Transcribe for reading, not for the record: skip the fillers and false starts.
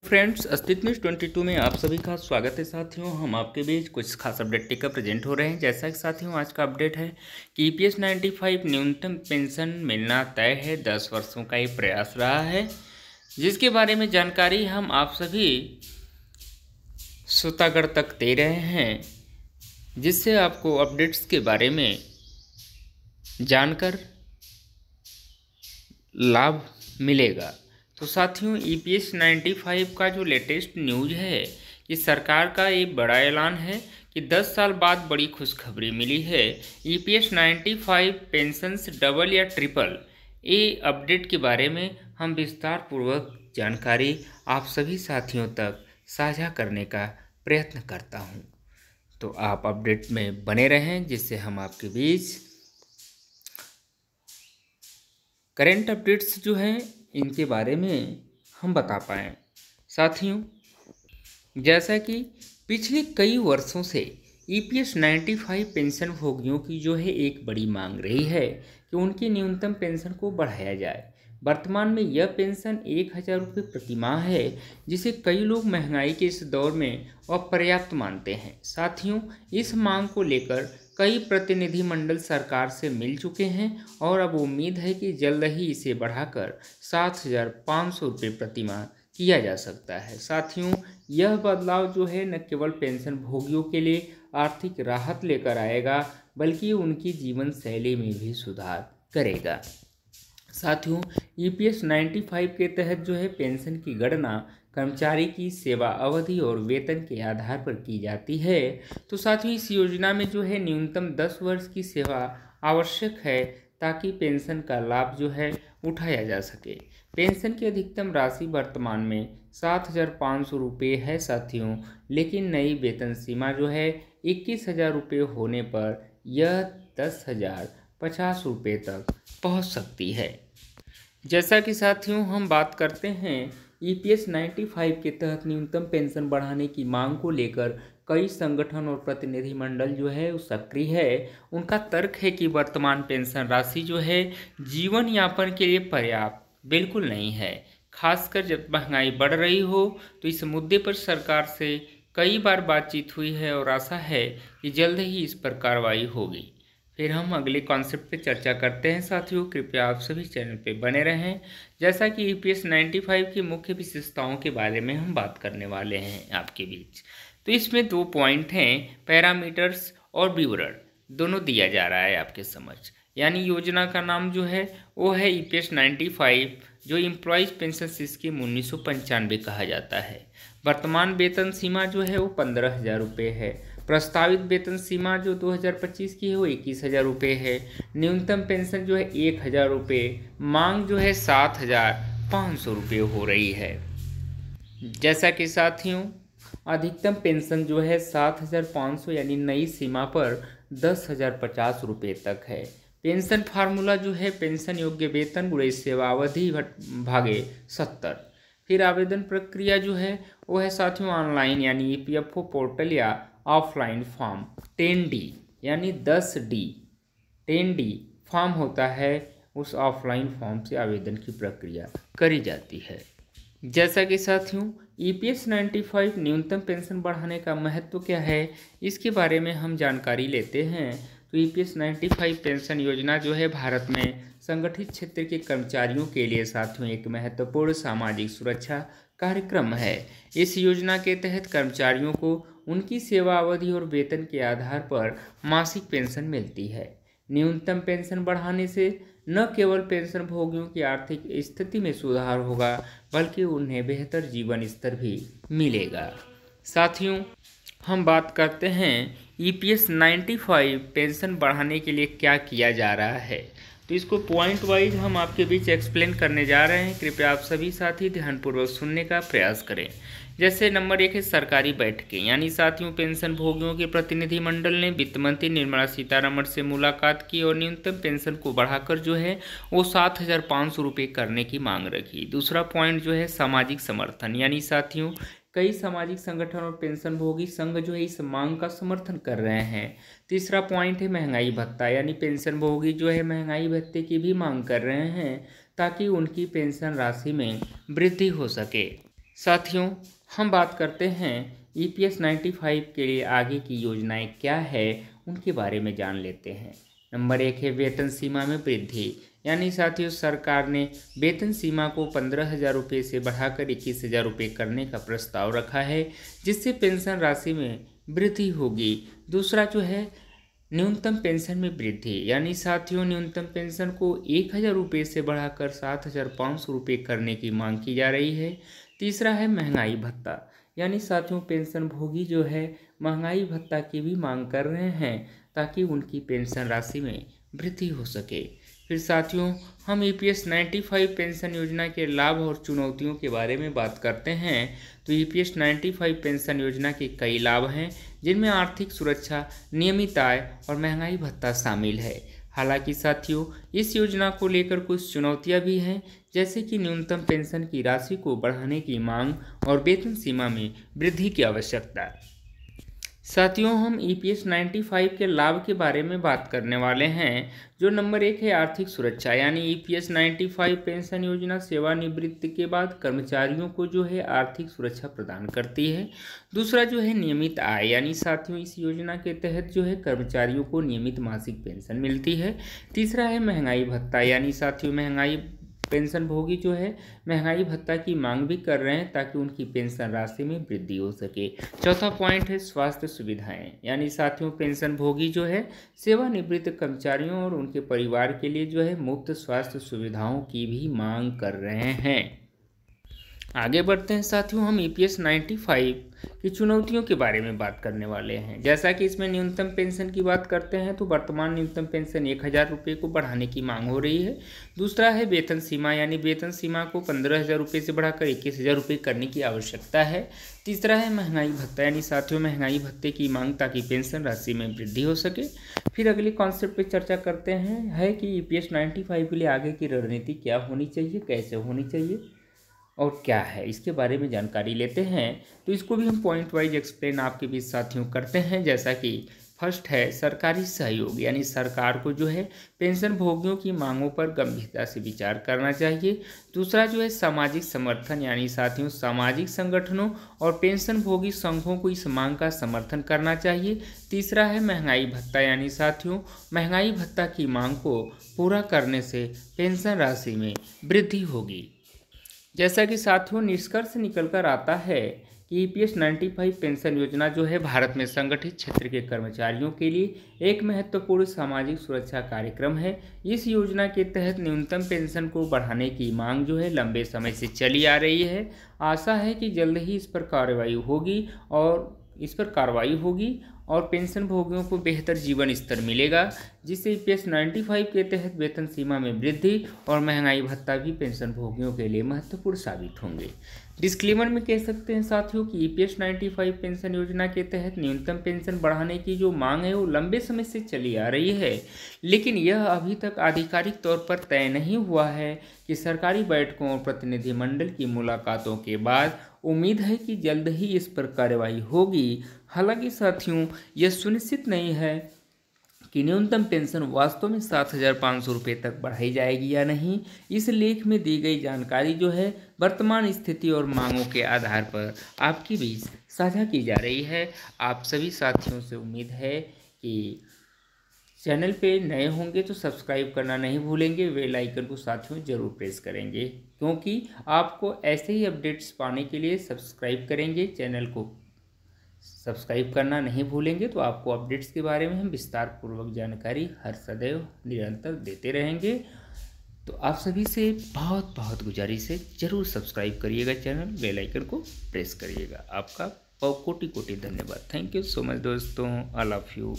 Friends, अस्तित्व news 22 में आप सभी का स्वागत है। साथियों, हम आपके बीच कुछ खास अपडेट लेकर प्रेजेंट हो रहे हैं। जैसा कि साथियों, आज का अपडेट है कि ईपीएस 95 न्यूनतम पेंशन मिलना तय है। 10 वर्षों का ये प्रयास रहा है, जिसके बारे में जानकारी हम आप सभी श्रोतागण तक दे रहे हैं, जिससे आपको अपडेट्स के बारे में जानकर लाभ मिलेगा। तो साथियों, ईपीएस 95 का जो लेटेस्ट न्यूज है कि सरकार का ये बड़ा ऐलान है कि 10 साल बाद बड़ी खुशखबरी मिली है। ईपीएस 95 पेंशन्स डबल या ट्रिपल, ये अपडेट के बारे में हम विस्तार पूर्वक जानकारी आप सभी साथियों तक साझा करने का प्रयत्न करता हूं। तो आप अपडेट में बने रहें, जिससे हम आपके बीच करेंट अपडेट्स जो हैं इनके बारे में हम बता पाएँ। साथियों, जैसा कि पिछले कई वर्षों से ईपीएस 95 पेंशन भोगियों की जो है एक बड़ी मांग रही है कि उनकी न्यूनतम पेंशन को बढ़ाया जाए। वर्तमान में यह पेंशन 1000 रुपये प्रति माह है, जिसे कई लोग महंगाई के इस दौर में अपर्याप्त मानते हैं। साथियों, इस मांग को लेकर कई प्रतिनिधिमंडल सरकार से मिल चुके हैं और अब उम्मीद है कि जल्द ही इसे बढ़ाकर 7500 रुपये प्रति माह किया जा सकता है। साथियों, यह बदलाव जो है न केवल पेंशन भोगियों के लिए आर्थिक राहत लेकर आएगा, बल्कि उनकी जीवन शैली में भी सुधार करेगा। साथियों, ईपीएस 95 के तहत जो है पेंशन की गणना कर्मचारी की सेवा अवधि और वेतन के आधार पर की जाती है। तो साथियों, इस योजना में जो है न्यूनतम 10 वर्ष की सेवा आवश्यक है, ताकि पेंशन का लाभ जो है उठाया जा सके। पेंशन की अधिकतम राशि वर्तमान में 7500 रुपये है साथियों, लेकिन नई वेतन सीमा जो है 21000 रुपये होने पर यह 10,050 रुपये तक पहुंच सकती है। जैसा कि साथियों, हम बात करते हैं ईपीएस 95 के तहत न्यूनतम पेंशन बढ़ाने की मांग को लेकर कई संगठन और प्रतिनिधिमंडल जो है वो सक्रिय है। उनका तर्क है कि वर्तमान पेंशन राशि जो है जीवन यापन के लिए पर्याप्त बिल्कुल नहीं है, खासकर जब महंगाई बढ़ रही हो। तो इस मुद्दे पर सरकार से कई बार बातचीत हुई है और आशा है कि जल्द ही इस पर कार्रवाई होगी। फिर हम अगले कॉन्सेप्ट पे चर्चा करते हैं। साथियों, कृपया आप सभी चैनल पे बने रहें। जैसा कि ईपीएस 95 की मुख्य विशेषताओं के बारे में हम बात करने वाले हैं आपके बीच। तो इसमें 2 पॉइंट हैं, पैरामीटर्स और विवरण दोनों दिया जा रहा है आपके समझ। यानी योजना का नाम जो है वो है ईपीएस 95, जो एम्प्लॉयज़ पेंशन स्कीम 1995 कहा जाता है। वर्तमान वेतन सीमा जो है वो 15,000 रुपये है। प्रस्तावित वेतन सीमा जो 2025 की है वो 21,000 रुपये है। न्यूनतम पेंशन जो है 1000 रुपये, मांग जो है 7500 रुपये हो रही है। जैसा कि साथियों, अधिकतम पेंशन जो है 7500 यानी नई सीमा पर 10,050 रुपये तक है। पेंशन फार्मूला जो है पेंशन योग्य वेतन गुणे सेवावधि भागे 70। फिर आवेदन प्रक्रिया जो है वो है साथियों ऑनलाइन यानी ईपीएफओ पोर्टल या ऑफलाइन फॉर्म 10D यानी 10D 10D फॉर्म होता है, उस ऑफलाइन फॉर्म से आवेदन की प्रक्रिया करी जाती है। जैसा कि साथियों, ईपीएस 95 न्यूनतम पेंशन बढ़ाने का महत्व क्या है, इसके बारे में हम जानकारी लेते हैं। तो ईपीएस 95 पेंशन योजना जो है भारत में संगठित क्षेत्र के कर्मचारियों के लिए साथियों एक महत्वपूर्ण सामाजिक सुरक्षा कार्यक्रम है। इस योजना के तहत कर्मचारियों को उनकी सेवा अवधि और वेतन के आधार पर मासिक पेंशन मिलती है। न्यूनतम पेंशन बढ़ाने से न केवल पेंशन भोगियों की आर्थिक स्थिति में सुधार होगा, बल्कि उन्हें बेहतर जीवन स्तर भी मिलेगा। साथियों, हम बात करते हैं ईपीएस 95 पेंशन बढ़ाने के लिए क्या किया जा रहा है। तो इसको पॉइंट वाइज हम आपके बीच एक्सप्लेन करने जा रहे हैं। कृपया आप सभी साथी ध्यानपूर्वक सुनने का प्रयास करें। जैसे नंबर 1 है सरकारी बैठकें, यानी साथियों पेंशन भोगियों के प्रतिनिधिमंडल ने वित्त मंत्री निर्मला सीतारमण से मुलाकात की और न्यूनतम पेंशन को बढ़ाकर जो है वो 7500 रुपये करने की मांग रखी। दूसरा पॉइंट जो है सामाजिक समर्थन, यानी साथियों कई सामाजिक संगठन और पेंशन भोगी संघ जो है इस मांग का समर्थन कर रहे हैं। तीसरा पॉइंट है महंगाई भत्ता, यानी पेंशन भोगी जो है महंगाई भत्ते की भी मांग कर रहे हैं, ताकि उनकी पेंशन राशि में वृद्धि हो सके। साथियों, हम बात करते हैं EPS 95 के लिए आगे की योजनाएं क्या है, उनके बारे में जान लेते हैं। नंबर 1 है वेतन सीमा में वृद्धि। यानी साथियों, सरकार ने वेतन सीमा को 15,000 रुपये से बढ़ाकर 21,000 रुपये करने का प्रस्ताव रखा है, जिससे पेंशन राशि में वृद्धि होगी। दूसरा जो है न्यूनतम पेंशन में वृद्धि। यानी साथियों, न्यूनतम पेंशन को 1,000 रुपये से बढ़ाकर 7,500 रुपये करने की मांग की जा रही है। तीसरा है महंगाई भत्ता। यानी साथियों, पेंशन भोगी जो है महंगाई भत्ता की भी मांग कर रहे हैं, ताकि उनकी पेंशन राशि में वृद्धि हो सके। फिर साथियों, हम EPS 95 पेंशन योजना के लाभ और चुनौतियों के बारे में बात करते हैं। तो EPS 95 पेंशन योजना के कई लाभ हैं, जिनमें आर्थिक सुरक्षा, नियमित आय और महंगाई भत्ता शामिल है। हालांकि साथियों, इस योजना को लेकर कुछ चुनौतियां भी हैं, जैसे कि न्यूनतम पेंशन की राशि को बढ़ाने की मांग और वेतन सीमा में वृद्धि की आवश्यकता। साथियों, हम EPS 95 के लाभ के बारे में बात करने वाले हैं। जो नंबर 1 है आर्थिक सुरक्षा। यानी EPS 95 पेंशन योजना सेवानिवृत्ति के बाद कर्मचारियों को जो है आर्थिक सुरक्षा प्रदान करती है। दूसरा जो है नियमित आय। यानी साथियों, इस योजना के तहत जो है कर्मचारियों को नियमित मासिक पेंशन मिलती है। तीसरा है महंगाई भत्ता। यानी साथियों, महंगाई पेंशन भोगी जो है महंगाई भत्ता की मांग भी कर रहे हैं, ताकि उनकी पेंशन राशि में वृद्धि हो सके। चौथा पॉइंट है स्वास्थ्य सुविधाएं। यानी साथियों, पेंशन भोगी जो है सेवानिवृत्त कर्मचारियों और उनके परिवार के लिए जो है मुफ्त स्वास्थ्य सुविधाओं की भी मांग कर रहे हैं। आगे बढ़ते हैं साथियों, हम EPS 95 की चुनौतियों के बारे में बात करने वाले हैं। जैसा कि इसमें न्यूनतम पेंशन की बात करते हैं, तो वर्तमान न्यूनतम पेंशन 1,000 रुपये को बढ़ाने की मांग हो रही है। दूसरा है वेतन सीमा। यानी वेतन सीमा को 15,000 रुपये से बढ़ाकर 21,000 रुपये करने की आवश्यकता है। तीसरा है महंगाई भत्ता। यानी साथियों, महंगाई भत्ते की मांग, ताकि पेंशन राशि में वृद्धि हो सके। फिर अगले कॉन्सेप्ट पर चर्चा करते हैं, है कि EPS 95 के लिए आगे की रणनीति क्या होनी चाहिए, कैसे होनी चाहिए और क्या है, इसके बारे में जानकारी लेते हैं। तो इसको भी हम पॉइंट वाइज एक्सप्लेन आपके बीच साथियों करते हैं। जैसा कि फर्स्ट है सरकारी सहयोग। यानी सरकार को जो है पेंशन भोगियों की मांगों पर गंभीरता से विचार करना चाहिए। दूसरा जो है सामाजिक समर्थन। यानी साथियों, सामाजिक संगठनों और पेंशन भोगी संघों को इस मांग का समर्थन करना चाहिए। तीसरा है महंगाई भत्ता। यानी साथियों, महंगाई भत्ता की मांग को पूरा करने से पेंशन राशि में वृद्धि होगी। जैसा कि साथियों, निष्कर्ष निकल कर आता है कि EPS 95 पेंशन योजना जो है भारत में संगठित क्षेत्र के कर्मचारियों के लिए एक महत्वपूर्ण सामाजिक सुरक्षा कार्यक्रम है। इस योजना के तहत न्यूनतम पेंशन को बढ़ाने की मांग जो है लंबे समय से चली आ रही है। आशा है कि जल्द ही इस पर कार्रवाई होगी और पेंशन भोगियों को बेहतर जीवन स्तर मिलेगा, जिससे EPS 95 के तहत वेतन सीमा में वृद्धि और महंगाई भत्ता भी पेंशन भोगियों के लिए महत्वपूर्ण साबित होंगे। डिस्क्लेमर में कह सकते हैं साथियों कि EPS 95 पेंशन योजना के तहत न्यूनतम पेंशन बढ़ाने की जो मांग है वो लंबे समय से चली आ रही है, लेकिन यह अभी तक आधिकारिक तौर पर तय नहीं हुआ है। कि सरकारी बैठकों और प्रतिनिधिमंडल की मुलाकातों के बाद उम्मीद है कि जल्द ही इस पर कार्रवाई होगी। हालांकि साथियों, यह सुनिश्चित नहीं है कि न्यूनतम पेंशन वास्तव में 7,500 रुपये तक बढ़ाई जाएगी या नहीं। इस लेख में दी गई जानकारी जो है वर्तमान स्थिति और मांगों के आधार पर आपके बीच साझा की जा रही है। आप सभी साथियों से उम्मीद है कि चैनल पे नए होंगे तो सब्सक्राइब करना नहीं भूलेंगे, बेल आइकन को साथियों जरूर प्रेस करेंगे, क्योंकि आपको ऐसे ही अपडेट्स पाने के लिए सब्सक्राइब करेंगे, चैनल को सब्सक्राइब करना नहीं भूलेंगे तो आपको अपडेट्स के बारे में हम विस्तार पूर्वक जानकारी हर सदैव निरंतर देते रहेंगे। तो आप सभी से बहुत बहुत गुजारिश है, जरूर सब्सक्राइब करिएगा चैनल, बेल आइकन को प्रेस करिएगा। आपका कोटि कोटि धन्यवाद। थैंक यू सो मच दोस्तों, आई लव यू।